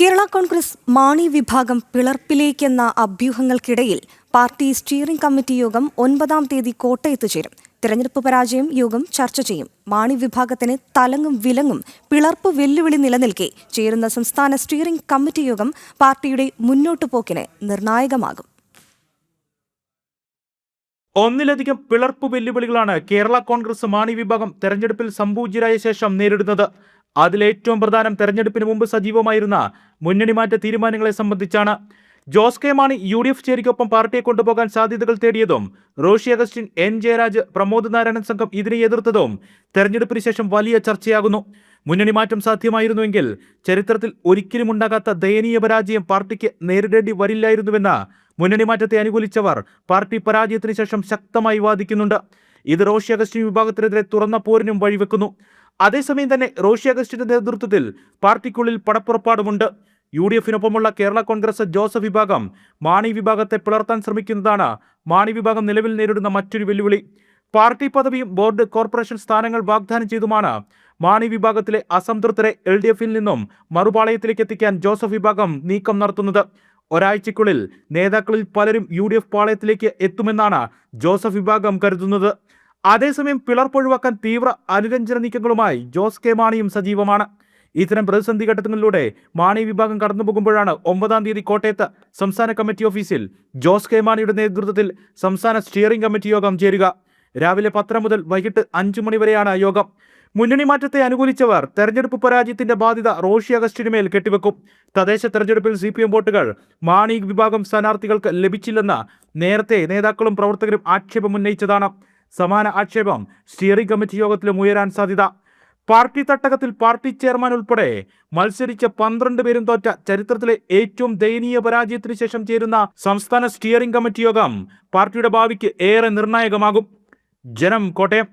കേരള കോൺഗ്രസ് മാണി വിഭാഗം പിളർപ്പിലേക്കെന്ന അഭ്യൂഹങ്ങൾക്കിടയിൽ party steering committee യോഗം 9-ാം തീയതി കോട്ടയത്ത് ചേരും. തെരഞ്ഞെടുപ്പ് പരാജയം യോഗം ചർച്ച ചെയ്യും. മാണി വിഭാഗത്തിന് തലങ്ങും വിലങ്ങും പിളർപ്പ് വെല്ലുവിളി നിലനിൽക്കെ ചേരുന്ന സംസ്ഥാന സ്റ്റിയറിംഗ് കമ്മിറ്റി യോഗം പാർട്ടിയുടെ മുന്നോട്ടുപോക്കിന് നിർണായകമാകും. ഒന്നിലധികം പിളർപ്പ് വെല്ലുവിളികളാണ് കേരള കോൺഗ്രസ് മാണി വിഭാഗം തെരഞ്ഞെടുപ്പിൽ സംപൂജ്യരായ ശേഷം നേരിടുന്നത്. അതിലേറ്റവും പ്രധാനം തെരഞ്ഞെടുപ്പിന് മുമ്പ് സജീവമായിരുന്ന മുന്നണി മാറ്റ തീരുമാനങ്ങളെ സംബന്ധിച്ചാണ്. ജോസ് കെ മാണി UDF ചേരിക്കൊപ്പം പാർട്ടിയെ കൊണ്ടുപോകാൻ സാധ്യതകൾ തേടിയതും റോഷി അഗസ്റ്റിൻ, N ജയരാജ്, പ്രമോദ് നാരായണൻ സംഘം ഇതിനെ എതിർത്തതും തെരഞ്ഞെടുപ്പിന് ശേഷം വലിയ ചർച്ചയാകുന്നു. മുന്നണി മാറ്റം സാധ്യമായിരുന്നുവെങ്കിൽ ചരിത്രത്തിൽ ഒരിക്കലും ഉണ്ടാകാത്ത ദയനീയ പരാജയം പാർട്ടിക്ക് നേരിടേണ്ടി വരില്ലായിരുന്നുവെന്ന് മുന്നണി മാറ്റത്തെ അനുകൂലിച്ചവർ പാർട്ടി പരാജയത്തിന് ശേഷം ശക്തമായി വാദിക്കുന്നുണ്ട്. ഇത് റോഷി അഗസ്റ്റിൻ വിഭാഗത്തിനെതിരെ തുറന്ന പോരിനും വഴിവെക്കുന്നു. അതേസമയം തന്നെ റോഷി അഗസ്റ്റിന്റെ നേതൃത്വത്തിൽ പാർട്ടിക്കുള്ളിൽ പടപ്പുറപ്പാടുമുണ്ട്. UDFിനൊപ്പമുള്ള കേരള കോൺഗ്രസ് ജോസഫ് വിഭാഗം മാണി വിഭാഗത്തെ പിളർത്താൻ ശ്രമിക്കുന്നതാണ് മാണി വിഭാഗം നിലവിൽ നേരിടുന്ന മറ്റൊരു വെല്ലുവിളി. പാർട്ടി പദവിയും ബോർഡ് കോർപ്പറേഷൻ സ്ഥാനങ്ങൾ വാഗ്ദാനം ചെയ്തുമാണ് മാണി വിഭാഗത്തിലെ അസംതൃപ്തരെ LDFിൽ നിന്നും മറുപാളയത്തിലേക്ക് എത്തിക്കാൻ ജോസഫ് വിഭാഗം നീക്കം നടത്തുന്നത്. ഒരാഴ്ചയ്ക്കുള്ളിൽ നേതാക്കളിൽ പലരും UDF പാളയത്തിലേക്ക് എത്തുമെന്നാണ് ജോസഫ് വിഭാഗം കരുതുന്നത്. അതേസമയം പിളർപ്പൊഴിവാക്കാൻ തീവ്ര അനുരഞ്ജന നീക്കങ്ങളുമായി ജോസ് കെ മാണിയും സജീവമാണ്. ഇത്തരം പ്രതിസന്ധി ഘട്ടങ്ങളിലൂടെ മാണി വിഭാഗം കടന്നുപോകുമ്പോഴാണ് 9-ാം തീയതി കോട്ടയത്ത് സംസ്ഥാന കമ്മിറ്റി ഓഫീസിൽ ജോസ് കെ മാണിയുടെ നേതൃത്വത്തിൽ സംസ്ഥാന സ്റ്റിയറിംഗ് കമ്മിറ്റി യോഗം ചേരുക. രാവിലെ 10 മുതൽ വൈകിട്ട് 5 മണി വരെയാണ് യോഗം. മുന്നണി മാറ്റത്തെ അനുകൂലിച്ചവർ തെരഞ്ഞെടുപ്പ് പരാജയത്തിന്റെ ബാധ്യത റോഷി അഗസ്റ്റിനുമേൽ കെട്ടിവെക്കും. തദ്ദേശ തെരഞ്ഞെടുപ്പിൽ CPM വോട്ടുകൾ മാണി വിഭാഗം സ്ഥാനാർത്ഥികൾക്ക് ലഭിച്ചില്ലെന്ന് നേരത്തെ നേതാക്കളും പ്രവർത്തകരും ആക്ഷേപം ഉന്നയിച്ചതാണ്. സമാന ആക്ഷേപം സ്റ്റിയറിംഗ് കമ്മിറ്റി യോഗത്തിലും ഉയരാൻ സാധ്യത. പാർട്ടി തട്ടകത്തിൽ പാർട്ടി ചെയർമാൻ ഉൾപ്പെടെ മത്സരിച്ച 12 പേരും തോറ്റ ചരിത്രത്തിലെ ഏറ്റവും ദയനീയ പരാജയത്തിന് ശേഷം ചേരുന്ന സംസ്ഥാന സ്റ്റിയറിംഗ് കമ്മിറ്റി യോഗം പാർട്ടിയുടെ ഭാവിക്ക് ഏറെ നിർണായകമാകും. ജനം, കോട്ടയം.